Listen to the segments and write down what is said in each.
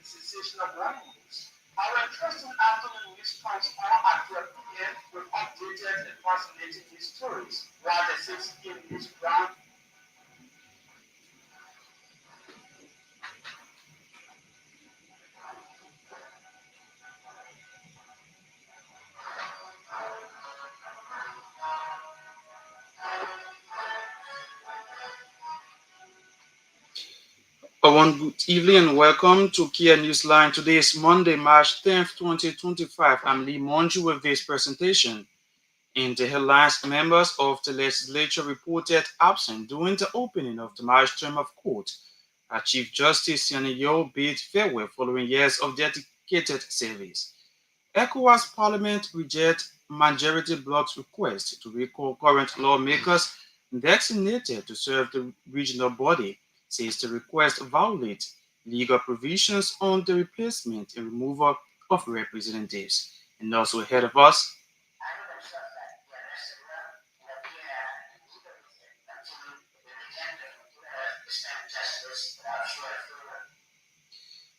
sensational language. Our interesting afternoon news comes on at 12 p.m. with updated and fascinating news stories, while the 6 p.m. news round. One good evening and welcome to Kear Newsline. Today is Monday, March 10th, 2025. I'm Lee Monjue with this presentation. In the headlines, members of the legislature reported absent during the opening of the March term of court. Our Chief Justice Yaniyo bid farewell following years of dedicated service. ECOWAS Parliament reject majority bloc's request to recall current lawmakers designated to serve the regional body, says the request violates legal provisions on the replacement and removal of representatives. And also ahead of us,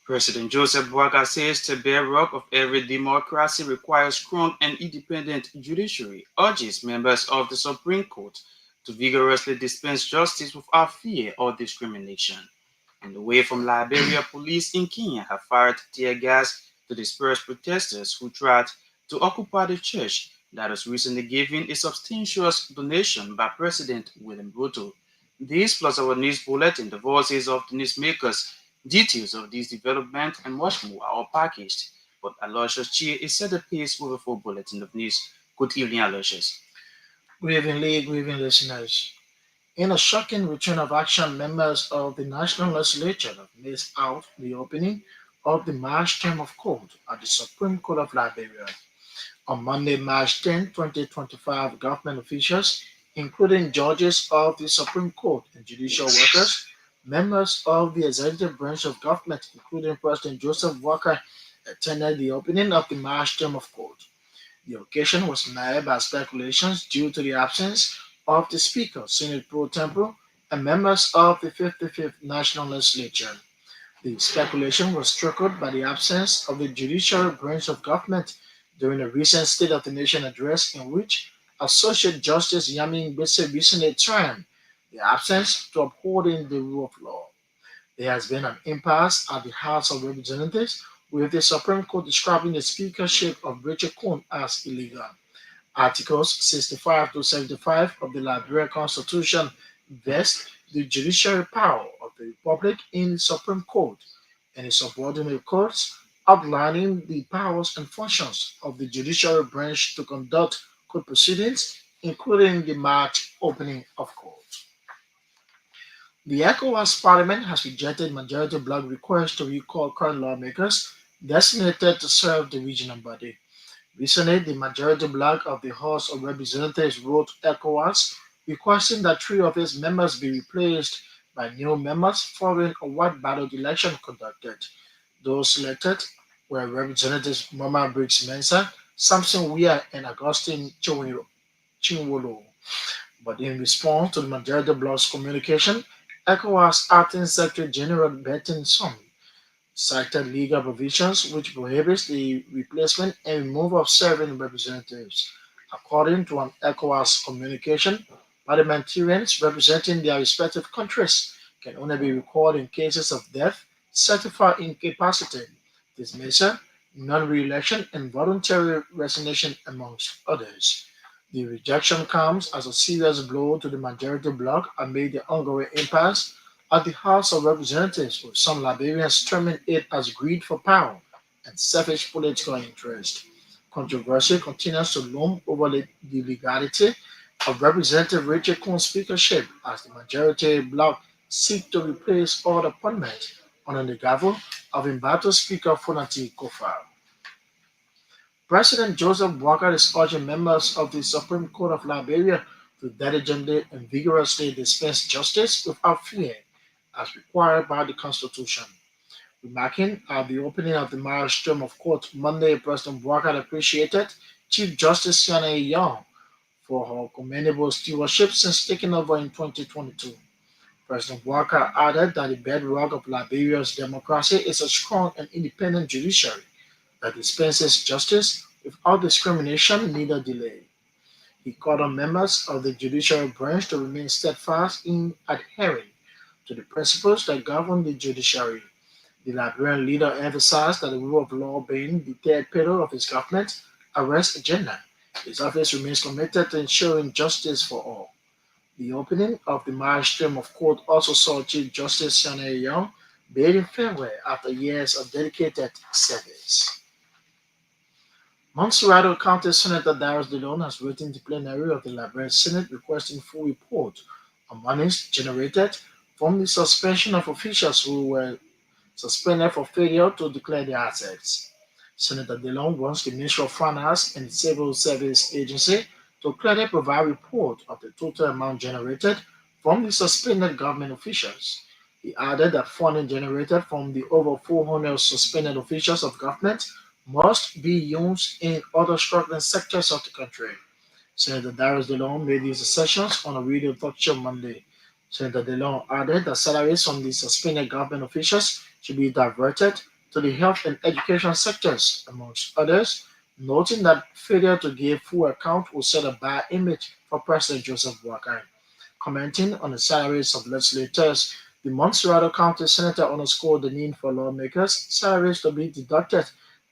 President Joseph Boaga says the bedrock of every democracy requires strong and independent judiciary, urges members of the Supreme Court to vigorously dispense justice without fear or discrimination. And away from Liberia, police in Kenya have fired tear gas to disperse protesters who tried to occupy the church that was recently given a substantial donation by President William Ruto. This plus our news bulletin, the voices of the newsmakers. Details of this development and much more are all packaged, but Aloysius Chea is set the pace with a full bulletin of news. Good evening, Aloysius. Good evening, Lee. Good evening, listeners. In a shocking return of action, members of the National Legislature have missed out the opening of the March term of court at the Supreme Court of Liberia. On Monday, March 10, 2025, government officials, including judges of the Supreme Court and judicial workers, members of the executive branch of government, including President Joseph Walker, attended the opening of the March term of court. The occasion was marred by speculations due to the absence of the Speaker, Senate Pro Tempore, and members of the 55th National Legislature. The speculation was triggered by the absence of the judicial branch of government during a recent State of the Nation address in which Associate Justice Yamin Gbese recently termed the absence to upholding the rule of law. There has been an impasse at the House of Representatives, with the Supreme Court describing the speakership of Richard Coon as illegal. Articles 65 to 75 of the Liberian Constitution vest the judiciary power of the Republic in the Supreme Court and its subordinate courts, outlining the powers and functions of the judiciary branch to conduct court proceedings, including the March opening of court. The ECOWAS Parliament has rejected majority bloc requests to recall current lawmakers designated to serve the regional body. Recently, the majority bloc of the House of Representatives wrote to ECOWAS requesting that three of its members be replaced by new members following a white ballot election conducted. Those selected were Representatives Mama Briggs Mensa, Samson Weir, and Augustine Chinwolo. But in response to the majority bloc's communication, ECOWAS Acting Secretary General Betty Song cited legal provisions which prohibits the replacement and removal of serving representatives. According to an ECOWAS communication, parliamentarians representing their respective countries can only be recalled in cases of death, certified incapacity, dismissal, non-re-election, and voluntary resignation, amongst others. The rejection comes as a serious blow to the majority bloc amid the ongoing impasse at the House of Representatives, with some Liberians terming it as greed for power and selfish political interest. Controversy continues to loom over the legality of Representative Richard Coon's speakership as the majority bloc seek to replace all appointments under the gavel of embattled Speaker Funati Kofa. President Joseph Walker is urging members of the Supreme Court of Liberia to diligently and vigorously dispense justice without fear, as required by the Constitution. Remarking at the opening of the March term of court Monday, President Walker appreciated Chief Justice Young for her commendable stewardship since taking over in 2022. President Walker added that the bedrock of Liberia's democracy is a strong and independent judiciary that dispenses justice without discrimination neither delay. He called on members of the judicial branch to remain steadfast in adhering to the principles that govern the judiciary. The Liberian leader emphasized that the rule of law being the third pillar of his government arrest agenda. His office remains committed to ensuring justice for all. The opening of the March term of court also saw Chief Justice Chea Young bidding farewell after years of dedicated service. Montserrado County Senator Darius DeLone has written the plenary of the Liberian Senate requesting full report on monies generated from the suspension of officials who were suspended for failure to declare their assets. Senator DeLong wants the Ministry of Finance and the Civil Service Agency to clearly provide report of the total amount generated from the suspended government officials. He added that funding generated from the over 400 suspended officials of government must be used in other struggling sectors of the country. Senator Darius DeLong made these assertions on a radio talk show Monday. Senator DeLong added that salaries from the suspended government officials should be diverted to the health and education sectors, amongst others, noting that failure to give full account will set a bad image for President Joseph Boakai. Commenting on the salaries of legislators, the Montserrado County Senator underscored the need for lawmakers' salaries to be deducted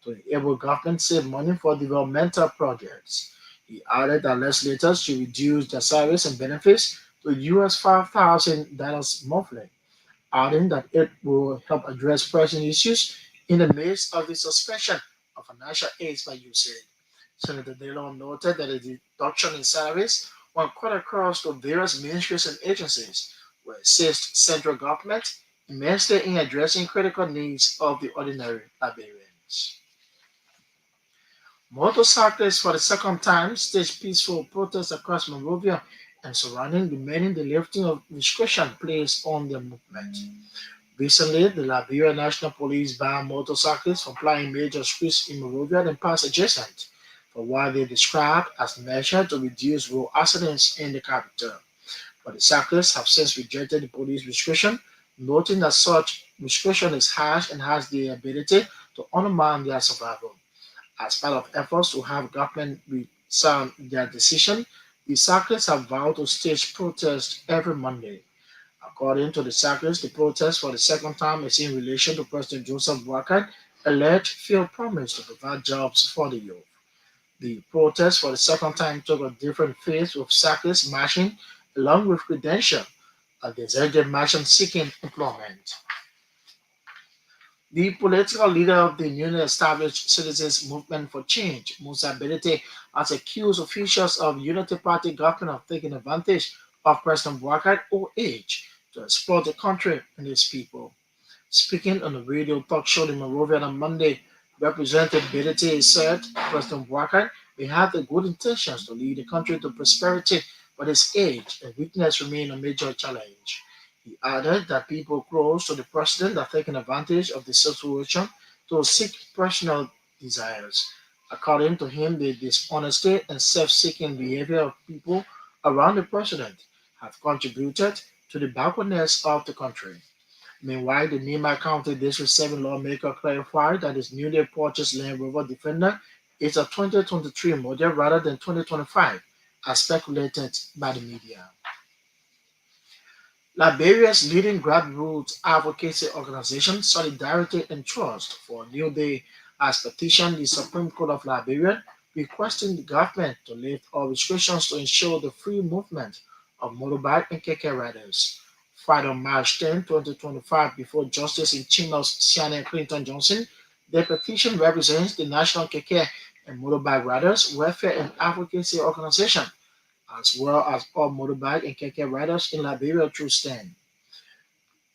to enable government save money for developmental projects. He added that legislators should reduce their salaries and benefits to US $5,000 monthly, adding that it will help address pressing issues in the midst of the suspension of financial aid by USAID. Senator Dillon noted that the deduction in salaries when cut across to various ministries and agencies will assist central government immensely in addressing critical needs of the ordinary Liberians. Motorcyclists for the second time staged peaceful protests across Monrovia and surrounding demanding the lifting of restriction placed on their movement. Recently, the Liberia National Police banned motorcyclists from plying major streets in Monrovia and parts adjacent for what they described as measure to reduce road accidents in the capital. But the cyclists have since rejected the police restriction, noting that such restriction is harsh and has the ability to undermine their survival. As part of efforts to have government resound their decision, the cyclists have vowed to stage protests every Monday. According to the cyclists, the protest for the second time is in relation to President Joseph Boakai alleged failed promise to provide jobs for the youth. The protest for the second time took a different phase with cyclists marching along with credential against executive marching seeking employment. The political leader of the newly established Citizens Movement for Change, Musa Belete, has accused officials of Unity Party government of taking advantage of President Boakai's old age to exploit the country and its people. Speaking on a radio talk show in Monrovia on Monday, Representative Belete said President Boakai may have the good intentions to lead the country to prosperity, but his age and weakness remain a major challenge. He added that people close to the president are taking advantage of the situation to seek personal desires. According to him, the dishonesty and self-seeking behavior of people around the president have contributed to the backwardness of the country. Meanwhile, the Nima County District 7 lawmaker clarified that his newly purchased Land Rover Defender is a 2023 model rather than 2025, as speculated by the media. Liberia's leading grassroots advocacy organization, Solidarity and Trust for a New Day, has petitioned the Supreme Court of Liberia requesting the government to lift all restrictions to ensure the free movement of motorbike and keke riders. Filed on March 10, 2025, before Justice in Chinos Siane Clinton Johnson, the petition represents the National Keke and Motorbike Riders Welfare and Advocacy Organization, as well as all motorbike and keke riders in Liberia through STAN.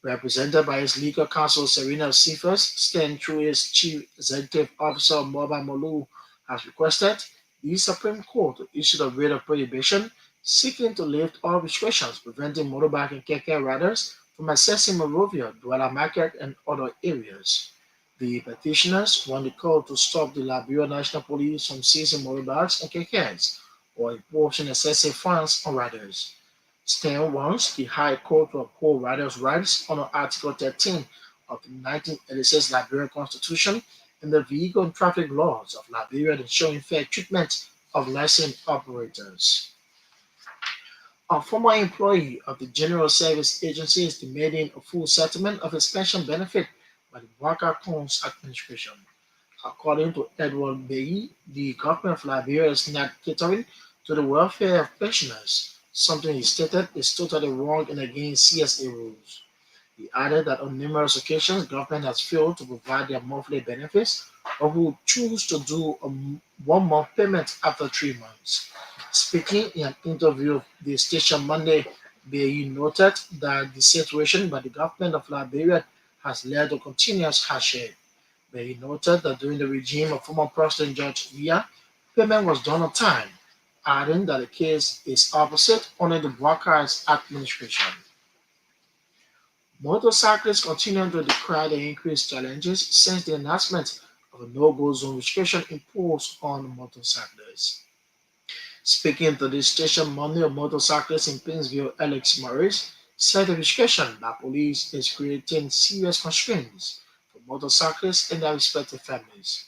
Represented by his legal counsel Serena Cephas, STAN through his chief executive officer Moba Molu has requested the Supreme Court to issue a writ of prohibition seeking to lift all restrictions preventing motorbike and keke riders from accessing Monrovia, Douala Market, and other areas. The petitioners want the court to stop the Liberia National Police from seizing motorbikes and kekes or imposing excessive fines on riders. Stein wants the High Court to uphold riders' rights under Article 13 of the 1986 Liberian Constitution and the vehicle and traffic laws of Liberia, ensuring fair treatment of licensed operators. A former employee of the General Service Agency is demanding a full settlement of his pension benefit by the Waka Coons administration. According to Edward Bailey, the government of Liberia is not catering to the welfare of pensioners, something he stated is totally wrong and against CSA rules. He added that on numerous occasions, government has failed to provide their monthly benefits or who choose to do a 1 month payment after 3 months. Speaking in an interview with the station Monday, Bailey noted that the situation by the government of Liberia has led to continuous hardship. But he noted that during the regime of former President George Weah, payment was done on time, adding that the case is opposite under the Buakai's administration. Motorcyclists continue to decry the increased challenges since the announcement of a no-go zone restriction imposed on motorcyclists. Speaking to the station Monday, a motorcyclist in Painesville, Alex Morris, said the restriction by police is creating serious constraints for motorcyclists and their respective families.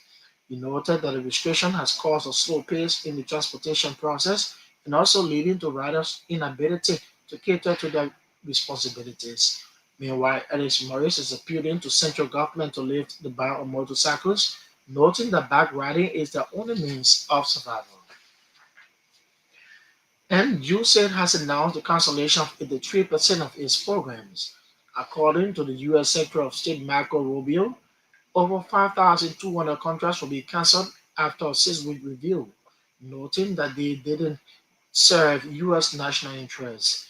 He noted that the restriction has caused a slow pace in the transportation process and also leading to riders' inability to cater to their responsibilities. Meanwhile, Alex Morris is appealing to central government to lift the ban on motorcycles, noting that bike riding is their only means of survival. And USAID has announced the cancellation of 83% of its programs. According to the U.S. Secretary of State Marco Rubio, over 5,200 contracts will be cancelled after a 6 week review, noting that they didn't serve U.S. national interests.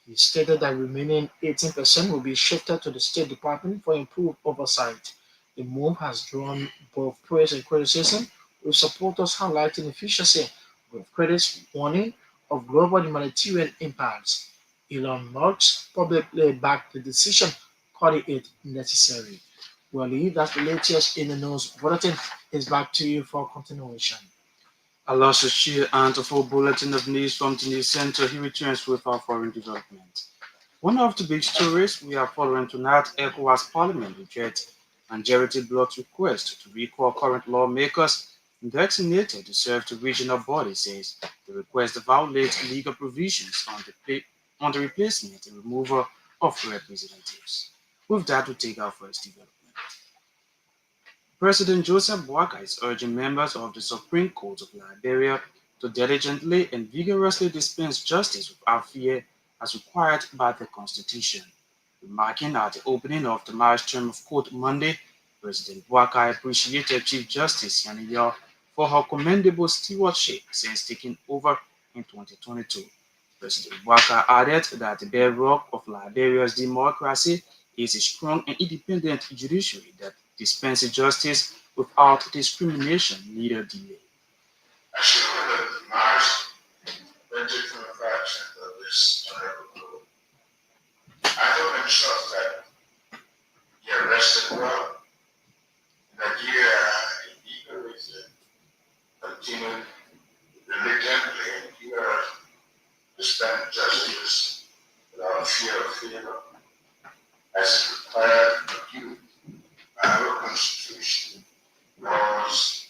He stated that remaining 18% will be shifted to the State Department for improved oversight. The move has drawn both praise and criticism, with supporters highlighting efficiency, with critics warning of global humanitarian impacts. Elon Musk publicly backed the decision, calling it necessary. Well, Lee, that's the latest in the news bulletin. Is back to you for continuation. Aloysius Chea and a full bulletin of news from the news center. He returns with our foreign development. One of the big stories we are following tonight, ECOWAS Parliament rejects majority blocs request to recall current lawmakers designated to serve the regional body, says the request violates legal provisions on the replacement and removal of representatives. With that, we take our first development. President Joseph Boakai is urging members of the Supreme Court of Liberia to diligently and vigorously dispense justice without fear as required by the Constitution. Remarking at the opening of the March term of court Monday, President Boakai appreciated Chief Justice Yaniyo for her commendable stewardship since taking over in 2022. President Boakai added that the bedrock of Liberia's democracy is a strong and independent judiciary that dispenses justice without discrimination neither delay. Assuming that the March 2025 of this honorable I hope and trust that you rested well, Nigeria and eager with continue diligently and eager to spend justice without fear of failure, as required of you by our Constitution, laws,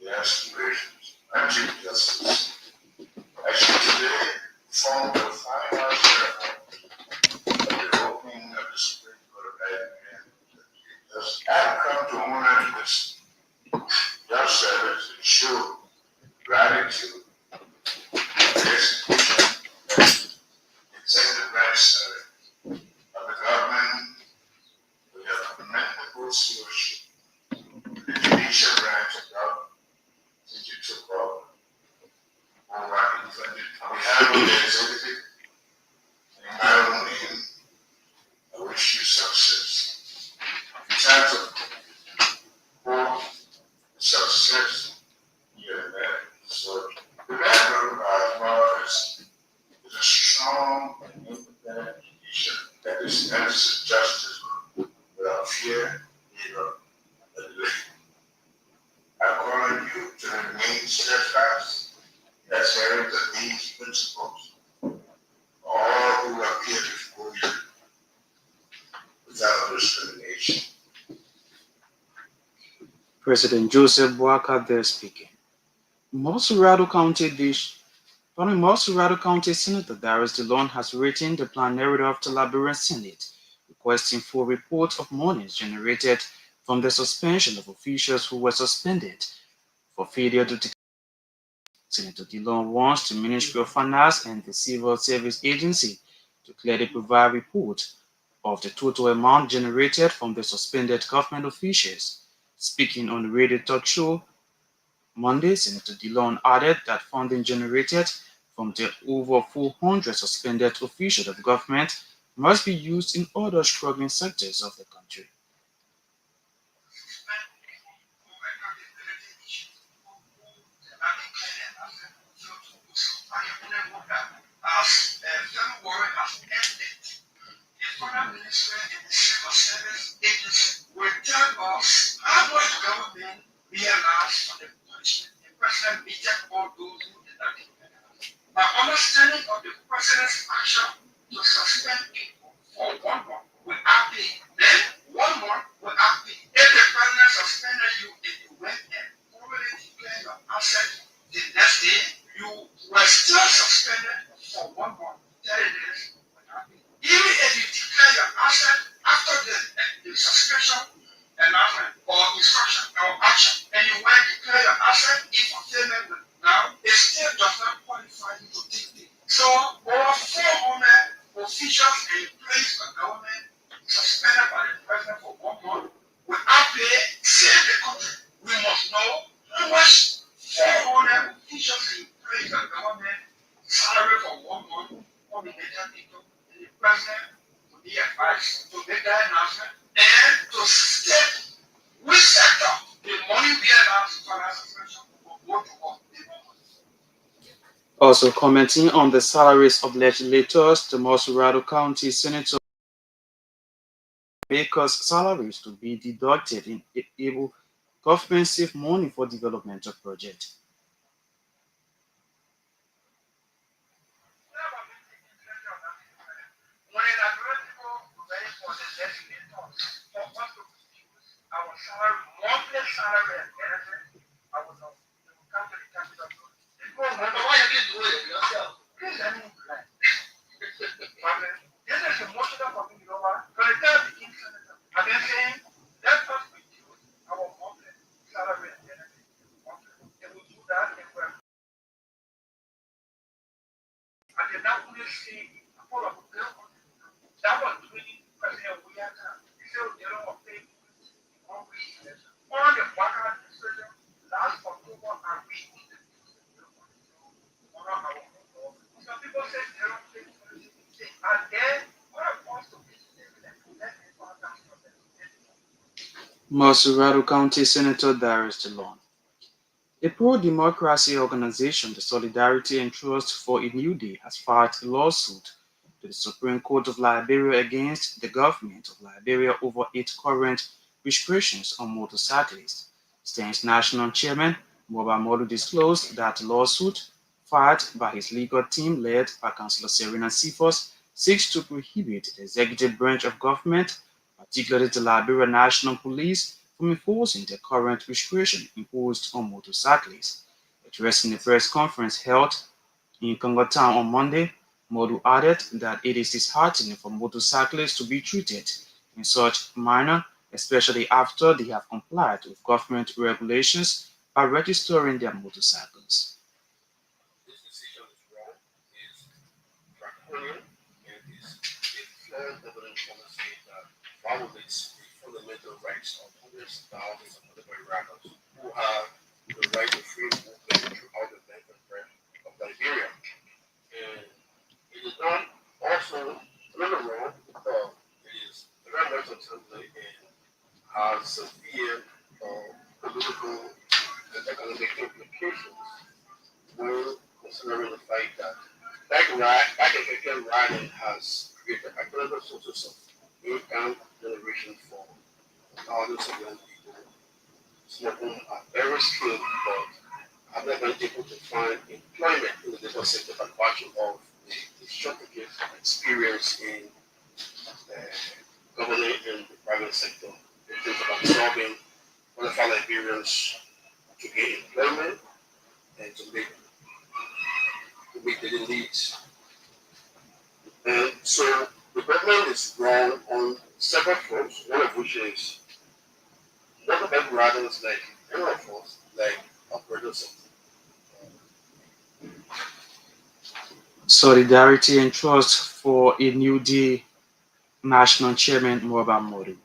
the aspirations, and chief justice. I should today form the final ceremony of the opening of the Supreme Court of Liberia. I have come to honor this your service and show gratitude for the execution of the executive branch of the government with your commendable stewardship, the judicial branch of government since you took over in 2020. On behalf of the executive and in my own name, I wish you success. In times of hope, success, you have met. So the background of our is a strong and independent judicial that dispenses justice without fear, evil, and delay. I call on you to remain steadfast in adherence to these principles. All appear before you without discrimination. President Joseph Boakai there speaking. Morsurado County Senator Darius DeLon has written the planned narrative to Liberian Senate, requesting for reports of monies generated from the suspension of officials who were suspended for failure to declare. Senator DeLon wants the Ministry of Finance and the Civil Service Agency to clearly provide report of the total amount generated from the suspended government officials. Speaking on the radio talk show Monday, Senator DeLon added that funding generated from the over 400 suspended officials of government must be used in other struggling sectors of the country. As February has ended, the Foreign Ministry and the Civil Service Agency will tell us how much government realized on the punishment. The President meted all those who did not declare. My understanding of the President's action to suspend people for 1 month without pay, then 1 month without pay. If the President suspended you and you went and formally declared your asset, the next day you were still suspended for 1 month, 30 days without pay. Even if you declare your asset after the suspension announcement or instruction or action, and you went to declare your asset in fulfillment now, it still does not qualify you to take pay. So over 400 officials and employees of government suspended by the President for 1 month without pay save the country. We must know how much 400 officials and employees of government salary for 1 month for the Nigerian people. And the President will be advised to make that announcement and to state which sector the money we allow to finance suspension will go to what. Also commenting on the salaries of legislators, the Morsurado County Senator makers' salaries to be deducted in able government save money for developmental projects. Our salary, monthly salary and benefit, I was on the country capital. Why you didn't do it yourself? Please let me reply. This is emotional for me, you know what? Because the time became senator. I've been saying, let us reduce our monthly salary and benefit. They will do that and well. And they now only say, I follow up bill on it. That was 20% we are now. He said, they don't pay 1 week. On the back administration, last October, and we some people say they don't pay and then what I want to be let me find out from them. Morsurado County Senator Darius DeLon. A pro-democracy organization, the Solidarity and Trust for a New Day, has filed a lawsuit to the Supreme Court of Liberia against the government of Liberia over its current restrictions on motorcyclists. STAN's national chairman, Boba Modu, disclosed that the lawsuit, filed by his legal team led by Councillor Serena Sifos, seeks to prohibit the executive branch of government, particularly the Liberia National Police, from enforcing the current restriction imposed on motorcyclists. Addressing the press conference held in Congo Town on Monday, Modu added that it is disheartening for motorcyclists to be treated in such manner, especially after they have complied with government regulations by registering their motorcycles. This decision is wrong, is draconian, and is a flawed evidence policy that violates the fundamental rights of hundreds of thousands of other Iraqis who have the right to free movement throughout the length and breadth of Liberia. And it is not also another wrong because it is very much untimely and has severe political and economic implications when considering the fact that back riding has created a credible source of income generation for thousands of young people, some of whom are very skilled but have not been able to find employment in the labor sector by virtue of the strategic experience in governing in the private sector in terms of absorbing qualified Liberians to gain employment and to meet the needs. And so the government is run on several fronts, one of which is motorbike riders like any of us, like operators. Solidarity and Trust for a New Day National Chairman Moba Modi.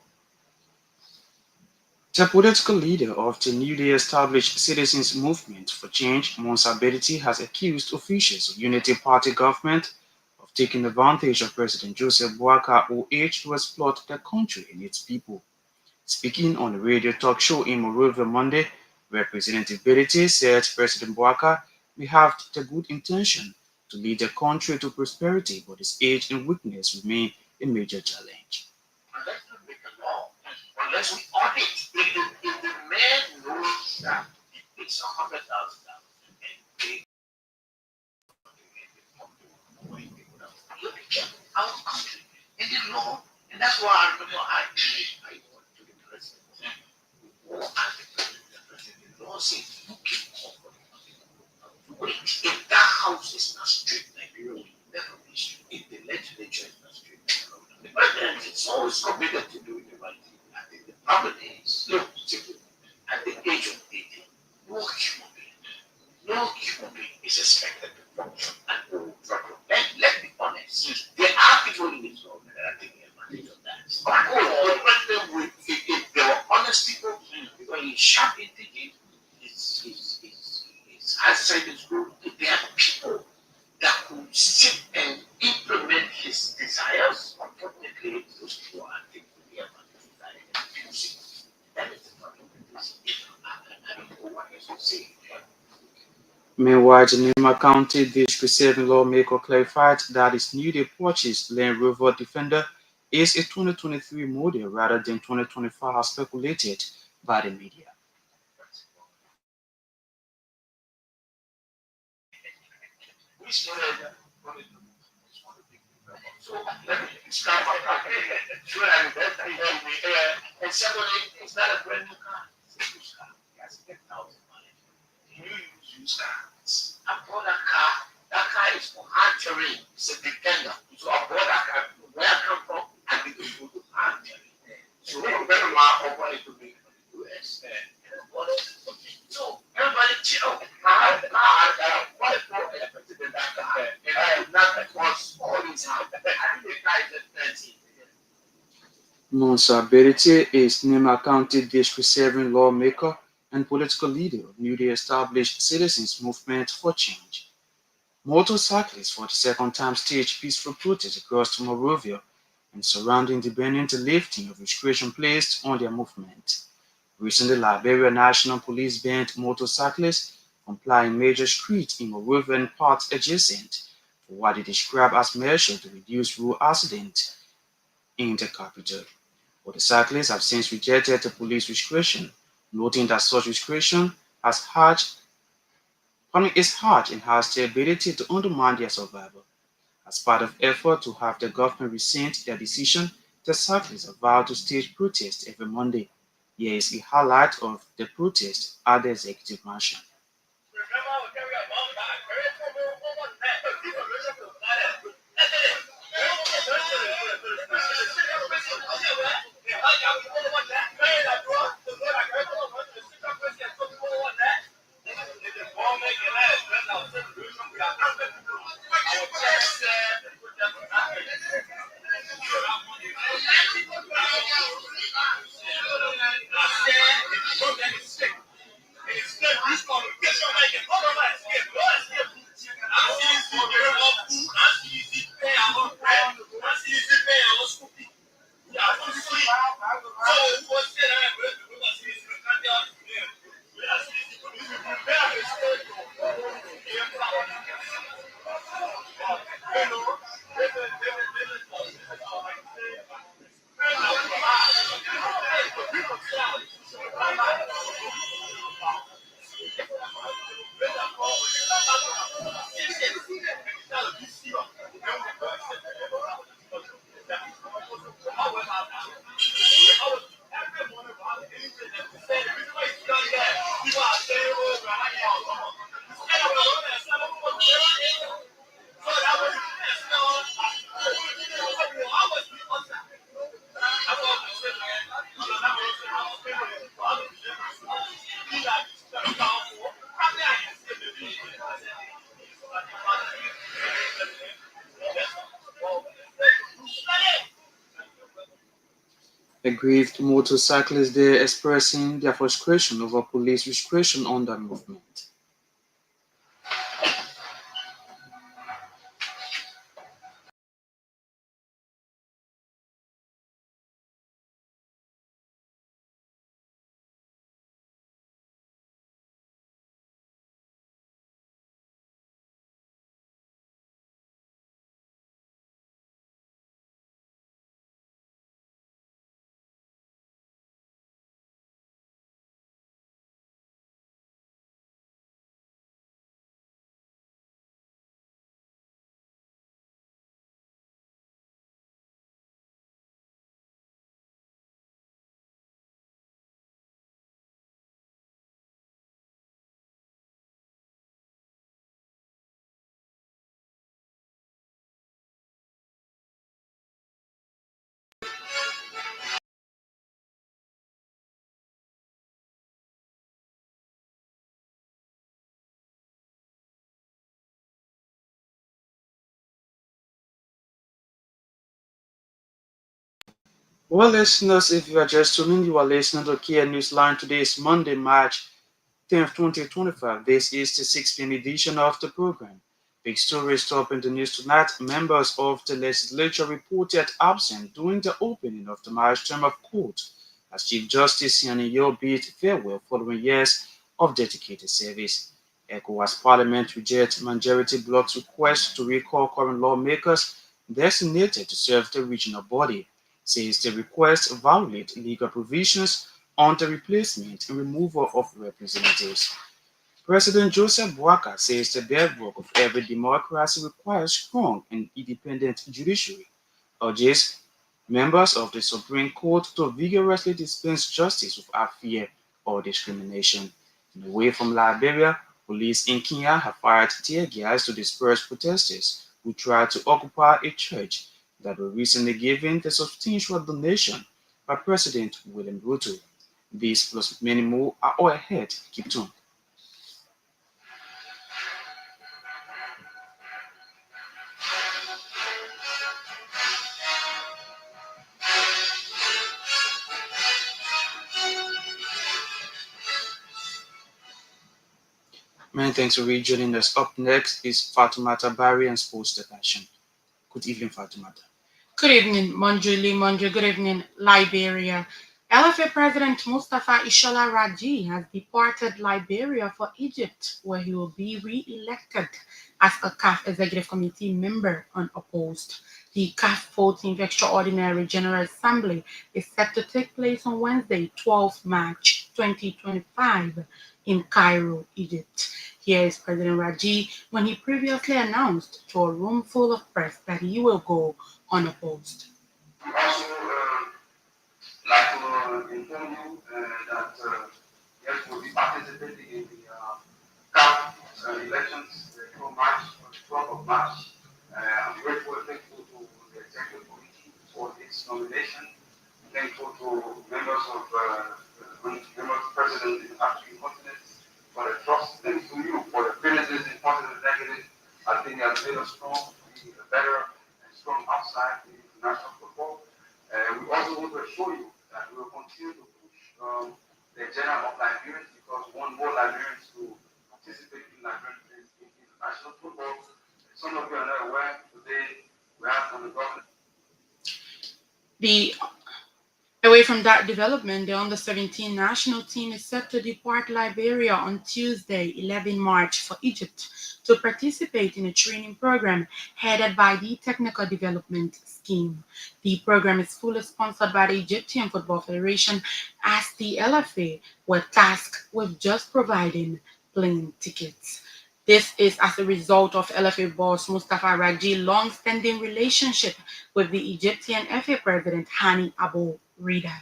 The political leader of the newly established Citizens Movement for Change, Monsa Bediti, has accused officials of Unity Party government of taking advantage of President Joseph Boakai OH to exploit the country and its people. Speaking on a radio talk show in Monrovia Monday, Representative Bediti said President Boakai may have the good intention to lead the country to prosperity, but his age and weakness remain a major challenge. Let's not make a law unless we audit. If the man knows that he takes $100,000 and they look at our country and the law, and that's why I remember I went to the president. Or asked the president, the law says you can call for the money. If that house is not strict, Nigeria will never be strict. If the legislature is not strict, the president is always committed to doing the right thing. I think the problem is, look, at the age of 80, no human being is expected to function and go through. Let's be honest. There are people in this world that are taking advantage of that. But the president, if there were honest people, because he's sharp intelligent, his eyesight is good, there are people that could sit and implement his desires. Unfortunately, those people are taking the advantage of that and abusing it. That is the problem with this. I don't know what else to say. Meanwhile, the Nima County District 7 lawmaker clarified that his newly purchased Land Rover Defender is a 2023 model rather than 2025 as speculated by the media. So let me describe my car. And secondly, it's not a brand new car. It's a used car. It has 10,000 miles. You use used cars. I bought a car. That car is for hard terrain. It's a Defender. So I bought that car. Where I come from, I think it's for hard terrain. So when you better mark up what it could be for the US. So everybody chill. I bought it for a president that car. And I have not because all these have. I think the guy is at 13. Monsa Bediti is Nima County District 7 lawmaker and political leader of newly established Citizens Movement for Change. Motorcyclists for the second time staged peaceful protests across Monrovia and surrounding the banning to lifting of restriction placed on their movement. Recently, Liberia National Police banned motorcyclists from plying major streets in Monrovia and parts adjacent for what they describe as measures to reduce road accidents in the capital. But the cyclists have since rejected the police restriction, noting that such restriction is hard and has the ability to undermine their survival. As part of effort to have the government rescind their decision, the cyclists have vowed to stage protests every Monday. Here is a highlight of the protest at the executive mansion. Aggrieved motorcyclists there expressing their frustration over police restriction on their movement. Well, listeners, if you are just tuning, you are listening to Kear Newsline. Today is Monday, March 10th, 2025. This is the 6 p.m. edition of the program. Big stories top in the news tonight. Members of the legislature reported absent during the opening of the March term of court as Chief Justice Yaniyo bid farewell following years of dedicated service. ECOWAS Parliament rejects majority bloc's request to recall current lawmakers designated to serve the regional body, says the request violates legal provisions on the replacement and removal of representatives. President Joseph Boakai says the bedrock of every democracy requires strong and independent judiciary, urges members of the Supreme Court to vigorously dispense justice without fear or discrimination. Away from Liberia, police in Kenya have fired tear gas to disperse protesters who tried to occupy a church that was recently given the substantial donation by President William Ruto. These plus many more are all ahead. Keep tuned. Many thanks for joining us. Up next is Fatumata Barry and Sports the Passion. Good evening, Fatumata. Good evening, Monjue. Good evening, Liberia. LFA President Mustafa Ishola Raji has departed Liberia for Egypt, where he will be re-elected as a CAF Executive Committee member unopposed. The CAF 14th Extraordinary General Assembly is set to take place on Wednesday, 12 March 2025 in Cairo, Egypt. Here is President Raji when he previously announced to a room full of press that he will go unopposed. Also, like to inform you that yes, we'll be participating in the CAP elections from March, on the 12th of March. I'm grateful and thankful to the Executive Committee for its nomination. Thankful to members of members President in African continent for the trust. Thanks to you for the criticism, positive, negative. I think it has made us strong, be a better and strong outside in international football. We also want to assure you that we will continue to push the agenda of Liberians because we want more Liberians to participate in Liberian in international football. Some of you are not aware today we have on the government. The Away from that development, the under 17 national team is set to depart Liberia on Tuesday, 11 March, for Egypt to participate in a training program headed by the Technical Development Scheme. The program is fully sponsored by the Egyptian Football Federation, as the LFA were tasked with just providing plane tickets. This is as a result of LFA boss Mustafa Raji's long-standing relationship with the Egyptian FA president Hani Abu Rida.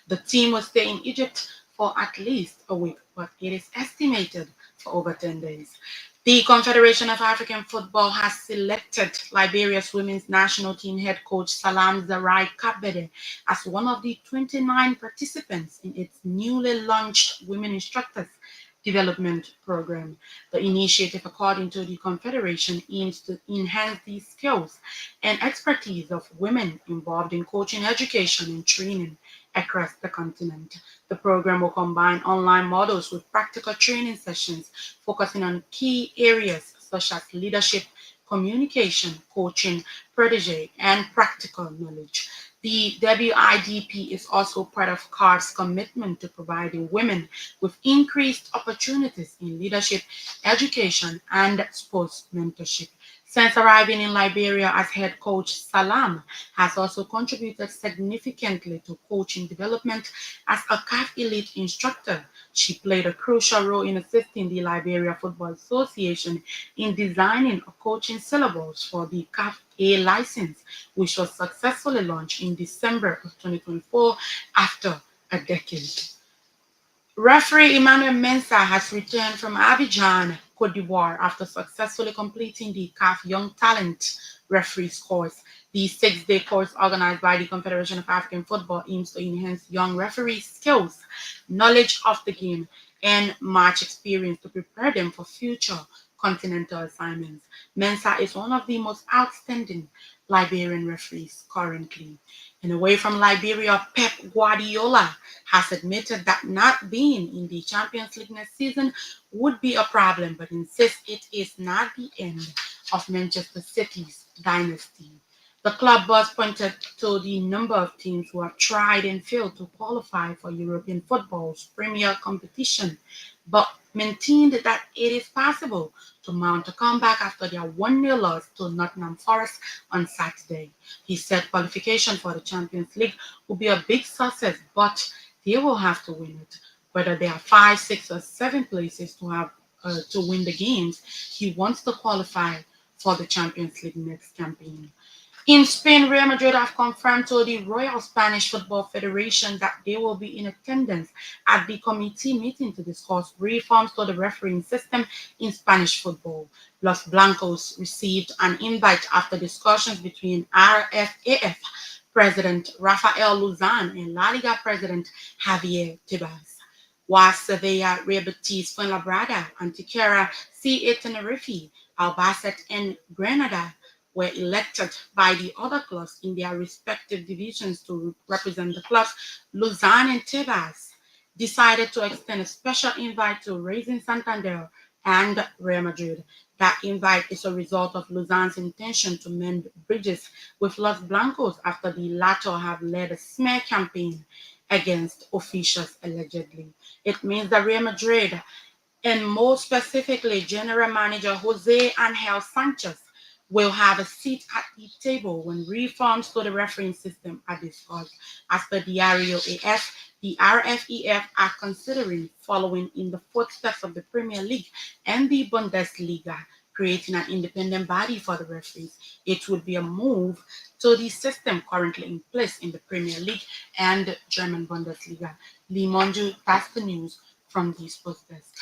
The team will stay in Egypt for at least a week, but it is estimated for over 10 days. The Confederation of African Football has selected Liberia's women's national team head coach Salam Zarai Kabede as one of the 29 participants in its newly launched Women Instructors Development Program. The initiative, according to the Confederation, aims to enhance the skills and expertise of women involved in coaching, education, and training across the continent. The program will combine online models with practical training sessions focusing on key areas such as leadership, communication, coaching, protege, and practical knowledge. The WIDP is also part of CAR's commitment to providing women with increased opportunities in leadership, education, and sports mentorship. Since arriving in Liberia as head coach, Salam has also contributed significantly to coaching development as a CAF elite instructor. She played a crucial role in assisting the Liberia Football Association in designing a coaching syllabus for the CAF A license, which was successfully launched in December of 2024 after a decade. Referee Emmanuel Mensah has returned from Abidjan, Cote d'Ivoire, after successfully completing the CAF Young Talent Referees course. The 6-day course organized by the Confederation of African Football aims to enhance young referees' skills, knowledge of the game, and match experience to prepare them for future continental assignments. Mensah is one of the most outstanding Liberian referees currently. And away from Liberia, Pep Guardiola has admitted that not being in the Champions League next season would be a problem, but insists it is not the end of Manchester City's dynasty. The club boss pointed to the number of teams who have tried and failed to qualify for European football's premier competition, but maintained that it is possible to mount a comeback after their 1-0 loss to Nottingham Forest on Saturday. He said qualification for the Champions League will be a big success, but they will have to win it. Whether there are 5, 6, or 7 places to win the games, he wants to qualify for the Champions League next campaign. In Spain, Real Madrid have confirmed to the Royal Spanish Football Federation that they will be in attendance at the committee meeting to discuss reforms to the refereeing system in Spanish football. Los Blancos received an invite after discussions between RFAF President Rafael Luzan and La Liga President Javier Tebas. While Sevilla, Real Betis, Fuenlabrada, Antequera, CA Tenerife, Albacete, and Granada were elected by the other clubs in their respective divisions to represent the clubs, Luzan and Tebas decided to extend a special invite to Racing Santander and Real Madrid. That invite is a result of Luzan's intention to mend bridges with Los Blancos after the latter have led a smear campaign against officials allegedly. It means that Real Madrid, and more specifically General Manager Jose Angel Sanchez, will have a seat at the table when reforms to the refereeing system are discussed. As per Diario AS, the RFEF are considering following in the footsteps of the Premier League and the Bundesliga, creating an independent body for the referees. It would be a move to the system currently in place in the Premier League and German Bundesliga. Monjue, that's the news from the Sports Desk.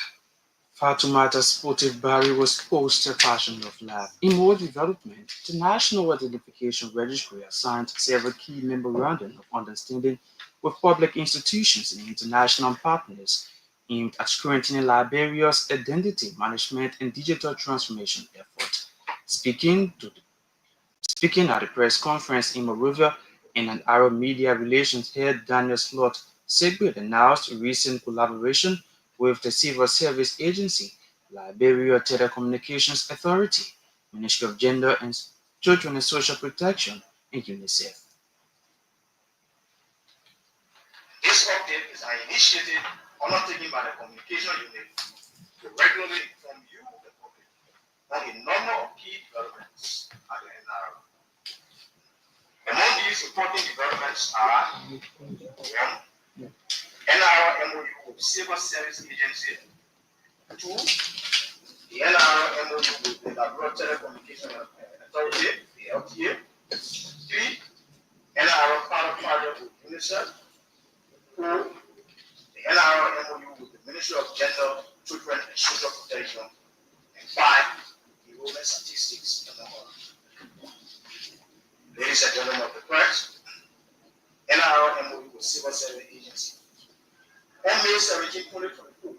Fatoumata Sportive Barry was posted Passion of Life. In more development, the National Identification Registry has signed several key memorandum of understanding with public institutions and international partners aimed at strengthening Liberia's identity management and digital transformation effort. Speaking to Speaking at a press conference in Monrovia, and an Arab media relations head Daniel Slot Segbert announced a recent collaboration with the Civil Service Agency, Liberia Telecommunications Authority, Ministry of Gender and Children and Social Protection, and UNICEF. This update is an initiative undertaken by the Communication Unit to regularly inform you, the public, on a number of key developments at the NRO. Among these important developments are 1. NRO MOU with Civil Service Agency. 2. The NRO MOU with the Liberia Telecommunication Authority, the LTA. 3. NRO project with UNICEF. 4. The NRO MOU with the Ministry of Gender, Children and Social Protection. And 5. ladies and gentlemen of the press, NRL MOU with Civil Service Agency. On May 17, 2024,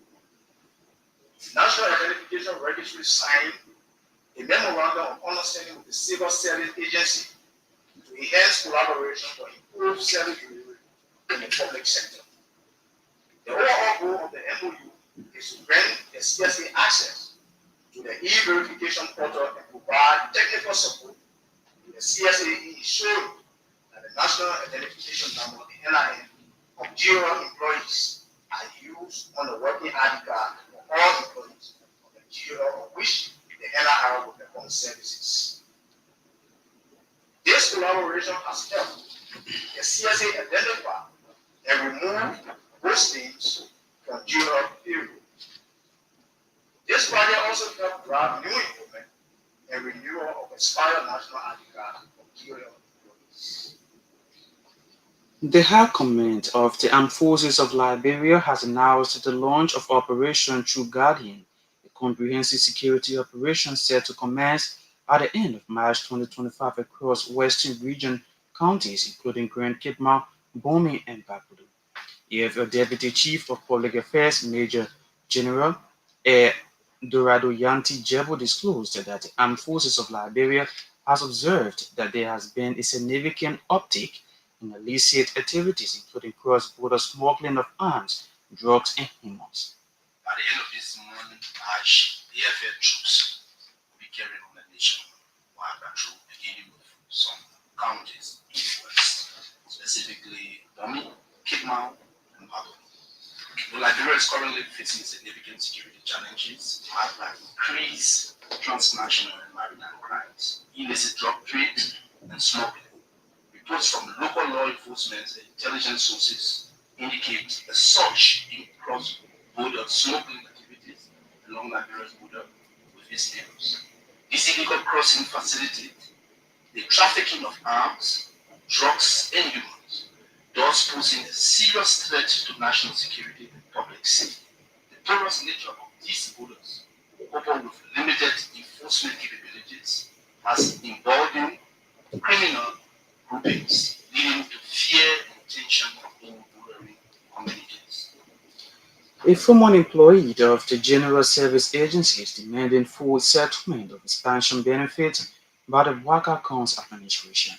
National Identification Registry signed a memorandum of understanding with the Civil Service Agency to enhance collaboration for improved service delivery in the public sector. The overall goal of the MOU is to grant the CSA access to the e-verification portal and provide technical support to the CSA ensuring that the National Identification Number, the NIN, of GRL employees are used on the working ID card for all employees of the GRL of which the NIR will perform services. This collaboration has helped the CSA identify and remove postings from GRL payroll. This project also helped drive new improvement and renewal of expired national ID card for GRL employees. The High Command of the Armed Forces of Liberia has announced the launch of Operation True Guardian, a comprehensive security operation set to commence at the end of March 2025 across Western Region counties, including Grand Cape Mount, Bomi, and Bakudu. EFL Deputy Chief of Public Affairs, Major General Dorado Yanti Jebo disclosed that the Armed Forces of Liberia has observed that there has been a significant uptick in illicit activities, including cross-border smuggling of arms, drugs, and humans. By the end of this month, March, the AFL troops will be carrying on the nationwide patrol, beginning with some counties in the west, specifically Bomi, Cape Mount, and Bago. The Liberia is currently facing significant security challenges marked by increased transnational and maritime crimes, illicit drug trade, and smuggling. Reports from local law enforcement and intelligence sources indicate a surge in cross-border smuggling activities along Liberia's border with its neighbors. This illegal crossing facilitates the trafficking of arms, drugs, and humans, thus posing a serious threat to national security and public safety. The porous nature of these borders, coupled with limited enforcement capabilities, has emboldened criminal groupings, leading to fear and tension in bordering communities. A former employee of the General Service Agency is demanding full settlement of his pension benefits by the Worker Accounts Administration.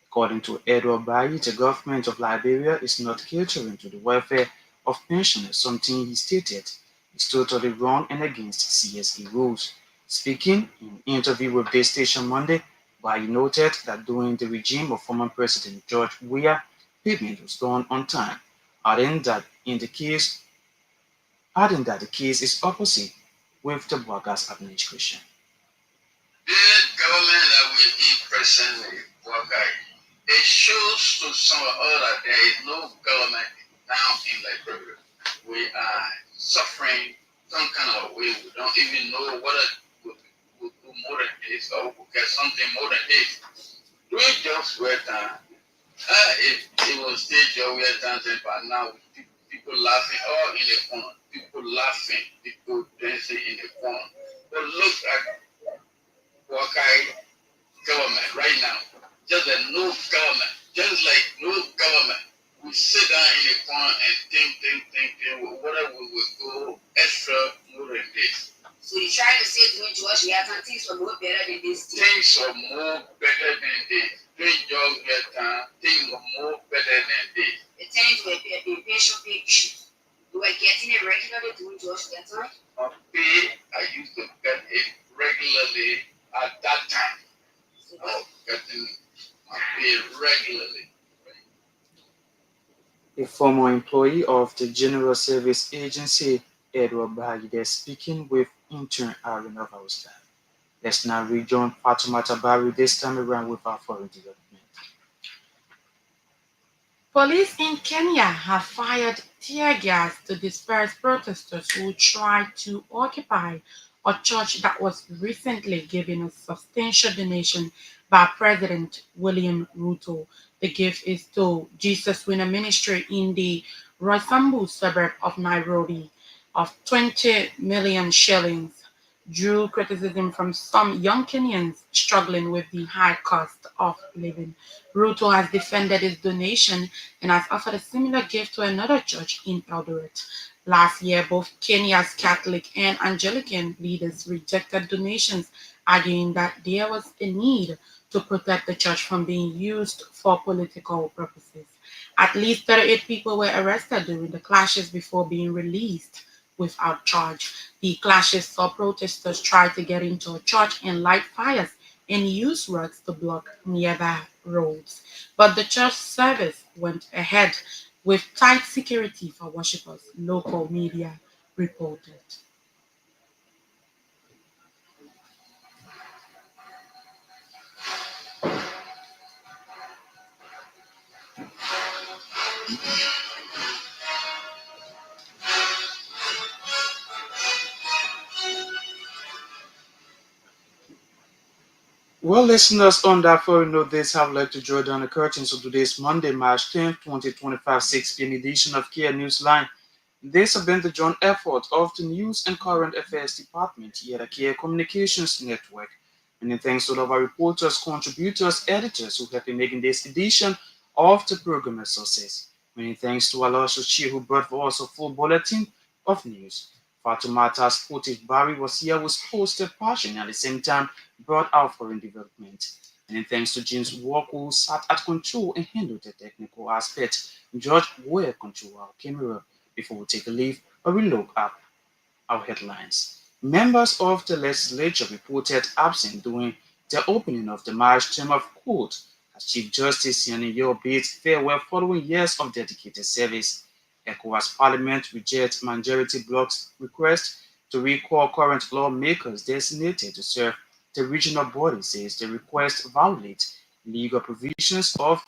According to Edward Bayi, the government of Liberia is not catering to the welfare of pensioners, something he stated is totally wrong and against CSA rules. Speaking in an interview with this station Monday, Bayi noted that during the regime of former President George Weah, payment was done on time, adding that the case is opposite with the Workers' Administration. The government that we in presently, it shows to some of us that there is no government now in Liberia. We are suffering some kind of way. We don't even know whether we'll do more than this or we'll get something more than this. During just where time, it was still just where time, but now people laughing all in the corner, people laughing, people dancing in the corner. But look at Wakai government right now. Just a no government, just like no government. We sit down in the corner and think, whether we will go extra more than this. So you're trying to say to me, George, we have some things are more better than this. Things are more better than this. Doing jobs get time, things are more better than this. The things were the pension big issues. You were getting it regularly doing George that time? My pay, I used to get it regularly at that time. So I was getting my pay regularly. A former employee of the General Service Agency, Edward Bahide, speaking with intern Aaron of our staff. Let's now rejoin Fatoumata Barry this time around with our foreign development. Police in Kenya have fired tear gas to disperse protesters who tried to occupy a church that was recently given a substantial donation by President William Ruto. The gift is to Jesus Winner Ministry in the Roysambu suburb of Nairobi of 20 million shillings. drew criticism from some young Kenyans struggling with the high cost of living. Ruto has defended his donation and has offered a similar gift to another church in Eldoret. Last year, both Kenya's Catholic and Anglican leaders rejected donations, arguing that there was a need to protect the church from being used for political purposes. At least 38 people were arrested during the clashes before being released without charge. The clashes saw protesters try to get into a church and light fires and use rocks to block nearby roads. But the church service went ahead with tight security for worshippers, local media reported. Well, listeners, on that foreign note, this have led to draw down the curtains of today's Monday, March 10th, 2025, 6 p.m. edition of Kear Newsline. This has been the joint effort of the News and Current Affairs Department here at Kear Communications Network. Many thanks to all of our reporters, contributors, editors who have been making this edition of the program a success. Many thanks to Aloysius Chea who brought for us a full bulletin of news. Fatoumata Sportive Barry was here who posted passion and at the same time brought out foreign development. Many thanks to James Walker who sat at control and handled the technical aspect. George Boyer control our camera. Before we take a leave, a relook at our headlines. Members of the legislature reported absent during the opening of the March term of court as Chief Justice Yaniyo bids farewell following years of dedicated service. ECOWAS Parliament rejects majority bloc's request to recall current lawmakers designated to serve the regional body, says the request violates legal provisions of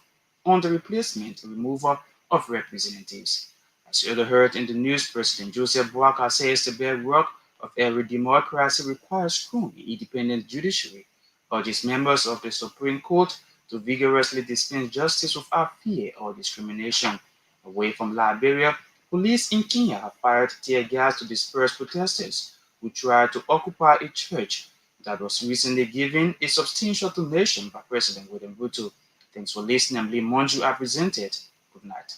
on the replacement and removal of representatives. As you earlier heard in the news, President Joseph Boakai says the bedrock of every democracy requires strong, independent judiciary, urges members of the Supreme Court to vigorously dispense justice without fear or discrimination. Away from Liberia, police in Kenya have fired tear gas to disperse protesters who tried to occupy a church that was recently given a substantial donation by President William Ruto. Thanks for listening. I'm Lee Monjue. I presented. Good night.